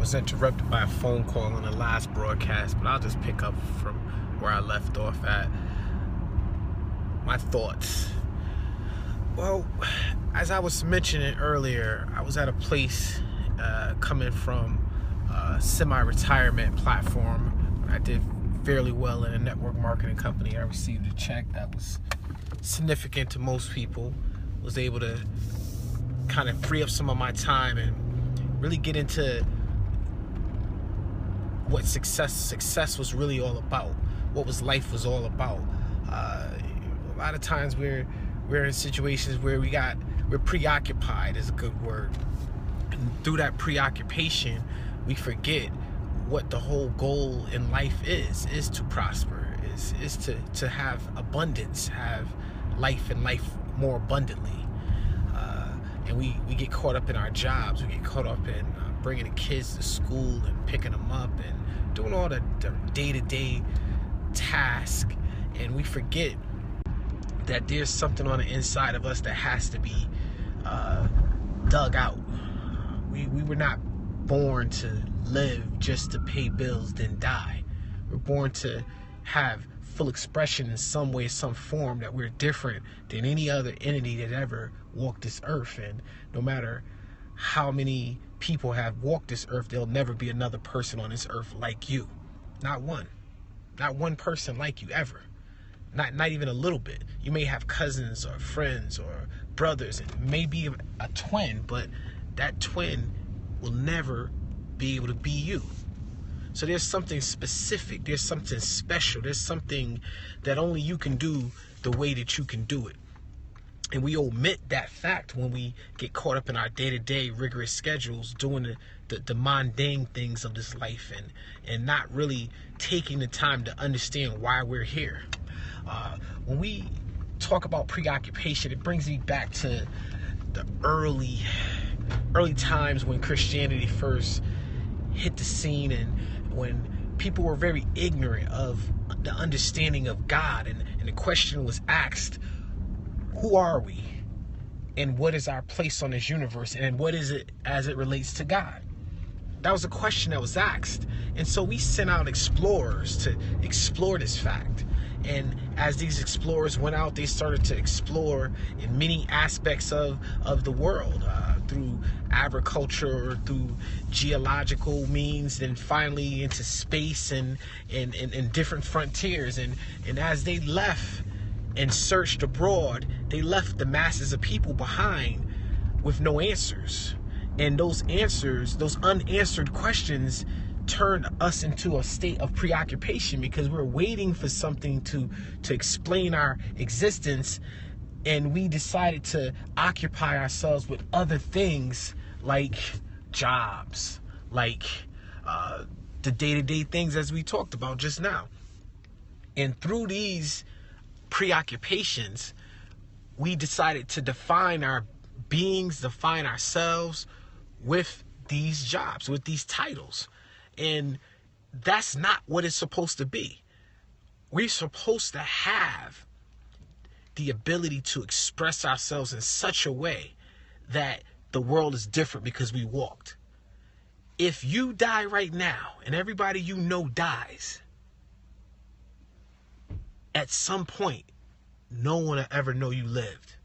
was interrupted by a phone call on the last broadcast, but I'll just pick up from where I left off at. My thoughts. Well, as I was mentioning earlier, I was at a place coming from a semi-retirement platform. I did fairly well in a network marketing company. I received a check that was significant to most people. Was able to kind of free up some of my time and really get into what success was really all about, what life was all about. A lot of times we're in situations where we're preoccupied is a good word, and through that preoccupation we forget what the whole goal in life is to prosper, is to have abundance, have life and life more abundantly. And we get caught up in our jobs. We get caught up in bringing the kids to school and picking them up and doing all the day-to-day tasks, and we forget that there's something on the inside of us that has to be dug out. We were not born to live just to pay bills then die. We're born to have full expression in some way, some form, that we're different than any other entity that ever walked this earth. And no matter how many people have walked this earth, there'll never be another person on this earth like you. Not one person like you ever. Not even a little bit. You may have cousins or friends or brothers, and maybe a twin, but that twin will never be able to be you. So there's something specific, there's something special, there's something that only you can do the way that you can do it. And we omit that fact when we get caught up in our day-to-day rigorous schedules, doing the mundane things of this life, and not really taking the time to understand why we're here. When we talk about preoccupation, it brings me back to the early times when Christianity first hit the scene, and when people were very ignorant of the understanding of God, and the question was asked, who are we, and what is our place on this universe, and what is it as it relates to God? That was a question that was asked. And so we sent out explorers to explore this fact. And as these explorers went out, they started to explore in many aspects of the world, through agriculture, through geological means, then finally into space and different frontiers. And as they left and searched abroad, they left the masses of people behind with no answers. And those answers, those unanswered questions, turned us into a state of preoccupation, because we're waiting for something to explain our existence, and we decided to occupy ourselves with other things like jobs, like the day-to-day things as we talked about just now. And through these preoccupations, we decided to define our beings, define ourselves with these jobs, with these titles. And that's not what it's supposed to be. We're supposed to have the ability to express ourselves in such a way that the world is different because we walked. If you die right now and everybody you know dies, at some point, no one will ever know you lived.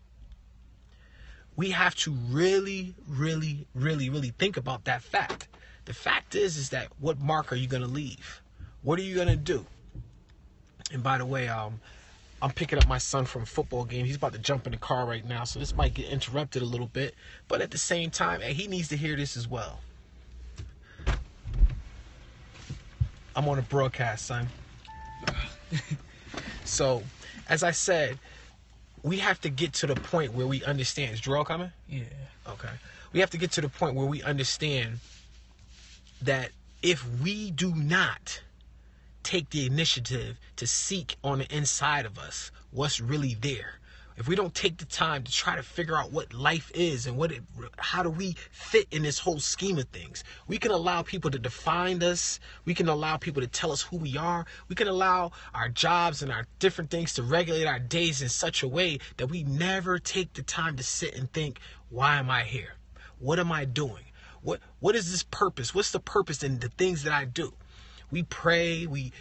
We have to really, really, really, really think about that fact. The fact is that what mark are you going to leave? What are you going to do? And by the way, I'm picking up my son from a football game. He's about to jump in the car right now, so this might get interrupted a little bit. But at the same time, he needs to hear this as well. I'm on a broadcast, son. So, as I said, we have to get to the point where we understand. Is Jarrell coming? Yeah. Okay. We have to get to the point where we understand that if we do not take the initiative to seek on the inside of us what's really there, if we don't take the time to try to figure out what life is and how do we fit in this whole scheme of things, we can allow people to define us. We can allow people to tell us who we are. We can allow our jobs and our different things to regulate our days in such a way that we never take the time to sit and think, why am I here? What am I doing? What is this purpose? What's the purpose in the things that I do? We pray, we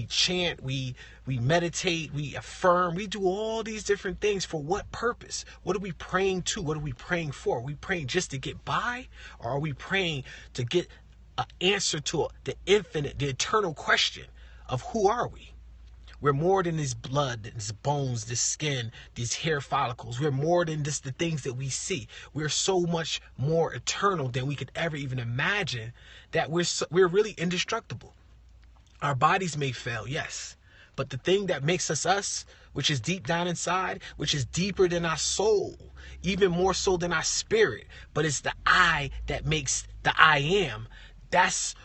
chant, we meditate, we affirm, we do all these different things for what purpose? What are we praying to? What are we praying for? Are we praying just to get by? Or are we praying to get an answer to the infinite, the eternal question of who are we? We're more than this blood, this bones, this skin, these hair follicles. We're more than just the things that we see. We're so much more eternal than we could ever even imagine, that we're really indestructible. Our bodies may fail, yes, but the thing that makes us us, which is deep down inside, which is deeper than our soul, even more so than our spirit, but it's the I that makes the I am. That's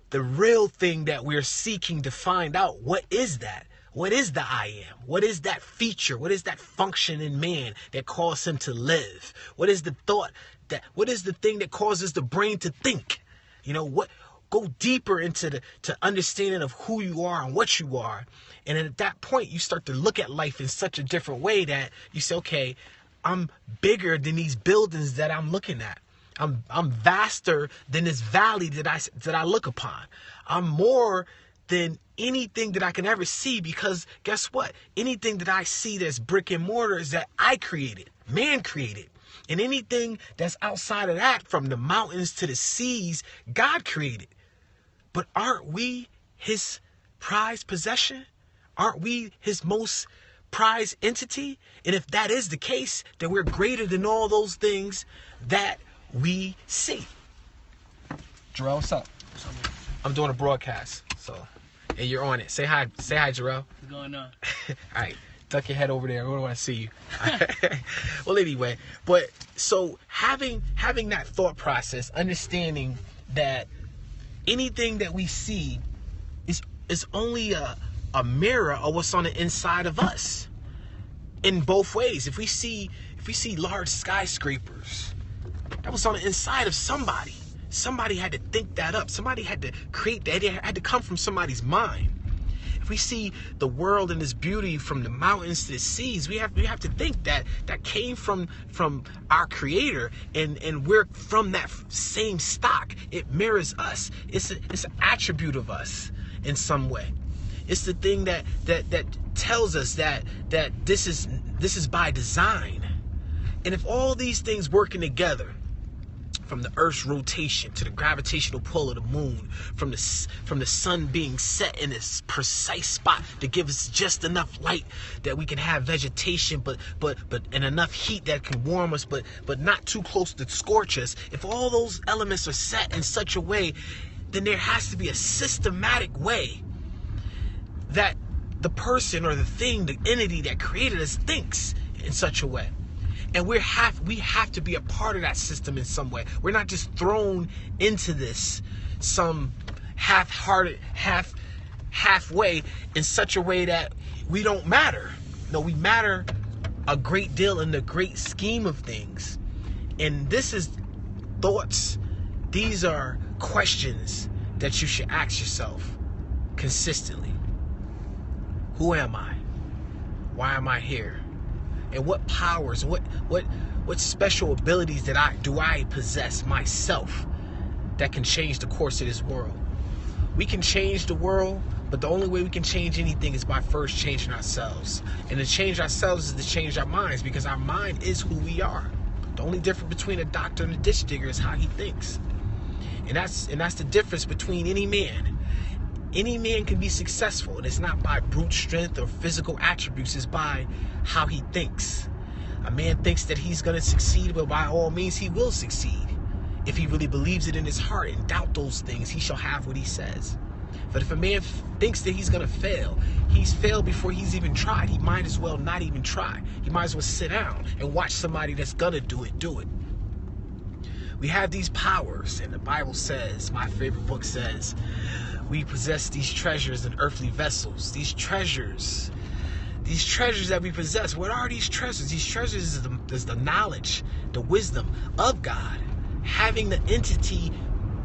the real thing that we're seeking to find out. What is that? What is the I am? What is that feature? What is that function in man that causes him to live? What is the thought what is the thing that causes the brain to think? Go deeper into to understanding of who you are and what you are. And at that point, you start to look at life in such a different way that you say, okay, I'm bigger than these buildings that I'm looking at. I'm vaster than this valley that I look upon. I'm more than anything that I can ever see, because guess what? Anything that I see that's brick and mortar is that I created, man created. And anything that's outside of that, from the mountains to the seas, God created. But aren't we his prized possession? Aren't we his most prized entity? And if that is the case, then we're greater than all those things that we see. Jarrell, what's up? I'm doing a broadcast, and you're on it. Say hi, Jarrell. What's going on? All right, duck your head over there. I don't want to see you. Well, anyway, but so having that thought process, understanding that anything that we see is only a mirror of what's on the inside of us, in both ways. If we see large skyscrapers, that was on the inside of somebody. Somebody had to think that up. Somebody had to create that. It had to come from somebody's mind. If we see the world and its beauty from the mountains to the seas, we have to think that came from our Creator, and we're from that same stock. It mirrors us. It's an attribute of us in some way. It's the thing that tells us that this is by design. And if all these things working together, from the Earth's rotation to the gravitational pull of the moon, from the sun being set in this precise spot to give us just enough light that we can have vegetation, but and enough heat that can warm us, but not too close to scorch us. If all those elements are set in such a way, then there has to be a systematic way that the person or the thing, the entity that created us, thinks in such a way. And we have to be a part of that system in some way. We're not just thrown into this some half-hearted, halfway in such a way that we don't matter. No, we matter a great deal in the great scheme of things. And this is thoughts. These are questions that you should ask yourself consistently. Who am I? Why am I here? And what powers, what special abilities do I possess myself that can change the course of this world? We can change the world, but the only way we can change anything is by first changing ourselves. And to change ourselves is to change our minds, because our mind is who we are. The only difference between a doctor and a ditch digger is how he thinks. And that's the difference between any man. Any man can be successful, and it's not by brute strength or physical attributes, it's by how he thinks. A man thinks that he's going to succeed, but by all means he will succeed. If he really believes it in his heart and doubt those things, he shall have what he says. But if a man thinks that he's going to fail, he's failed before he's even tried. He might as well not even try. He might as well sit down and watch somebody that's going to do it. We have these powers, and the Bible says, my favorite book says, we possess these treasures in earthly vessels. These treasures that we possess. What are these treasures? These treasures is the knowledge, the wisdom of God. Having the entity,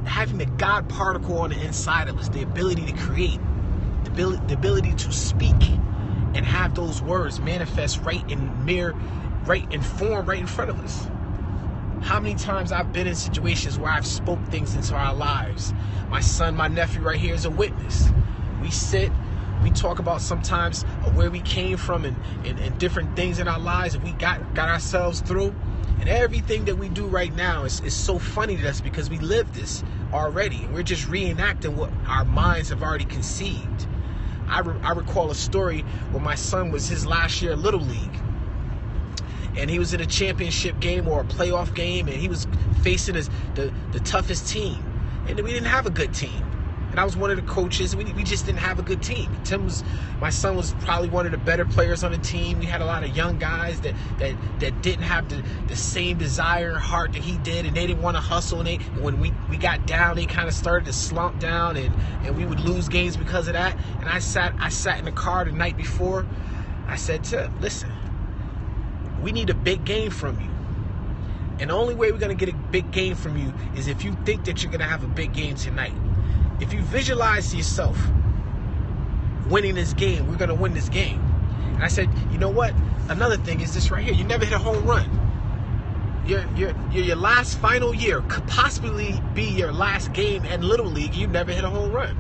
having the God particle on the inside of us, the ability to create, the ability to speak, and have those words manifest right in form right in front of us. How many times I've been in situations where I've spoke things into our lives. My son, my nephew right here is a witness. We sit, we talk about sometimes where we came from and different things in our lives that we got ourselves through. And everything that we do right now is so funny to us because we live this already. And we're just reenacting what our minds have already conceived. I recall a story where my son was his last year of Little League. And he was in a championship game or a playoff game, and he was facing the toughest team. And we didn't have a good team. And I was one of the coaches. We just didn't have a good team. My son was probably one of the better players on the team. We had a lot of young guys that didn't have the same desire and heart that he did, and they didn't want to hustle. And when we got down, they kind of started to slump down, and we would lose games because of that. And I sat in the car the night before. I said to him, listen, we need a big game from you. And the only way we're going to get a big game from you is if you think that you're going to have a big game tonight. If you visualize yourself winning this game, we're going to win this game. And I said, you know what? Another thing is this right here. You never hit a home run. Your last final year could possibly be your last game in Little League. You never hit a home run.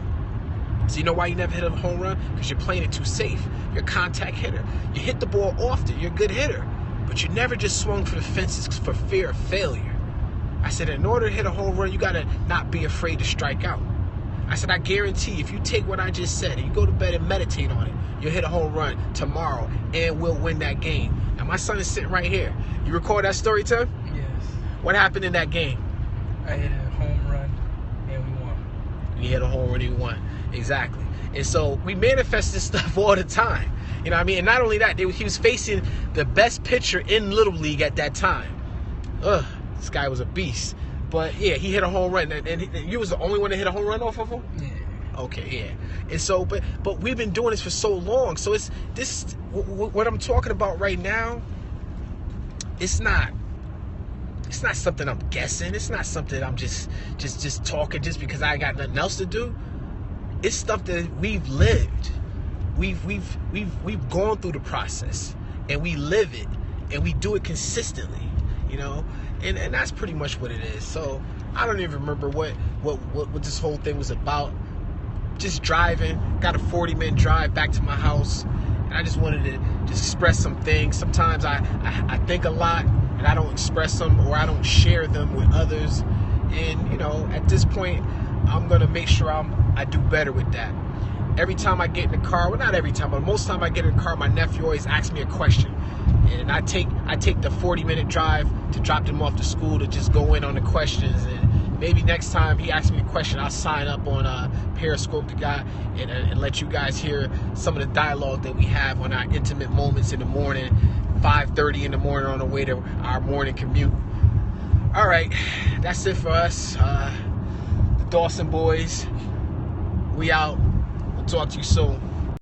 So you know why you never hit a home run? Because you're playing it too safe. You're a contact hitter. You hit the ball often. You're a good hitter. But you never just swung for the fences for fear of failure. I said, in order to hit a home run, you got to not be afraid to strike out. I said, I guarantee if you take what I just said and you go to bed and meditate on it, you'll hit a home run tomorrow and we'll win that game. And my son is sitting right here. You recall that story, Tim? Yes. What happened in that game? I hit a home run and we won. You hit a home run and you won. Exactly. And so we manifest this stuff all the time. You know what I mean? And not only that, he was facing the best pitcher in Little League at that time. This guy was a beast. But yeah, he hit a home run, and you was the only one that hit a home run off of him? Yeah. Okay, yeah. And so, but we've been doing this for so long. So it's this, what I'm talking about right now, it's not something I'm guessing. It's not something I'm just talking just because I got nothing else to do. It's stuff that we've lived. We've gone through the process, and we live it, and we do it consistently, you know. And that's pretty much what it is. So I don't even remember what this whole thing was about. Just driving, got a 40-minute drive back to my house, and I just wanted to just express some things. Sometimes I think a lot and I don't express them, or I don't share them with others. And you know, at this point, I'm gonna make sure I do better with that. Every time I get in the car, well, not every time, but most time I get in the car, my nephew always asks me a question. And I take the 40-minute drive to drop them off to school to just go in on the questions. And maybe next time he asks me a question, I'll sign up on Periscope and let you guys hear some of the dialogue that we have on our intimate moments in the morning, 5:30 in the morning on the way to our morning commute. All right, that's it for us. The Dawson boys, we out. We'll talk to you soon.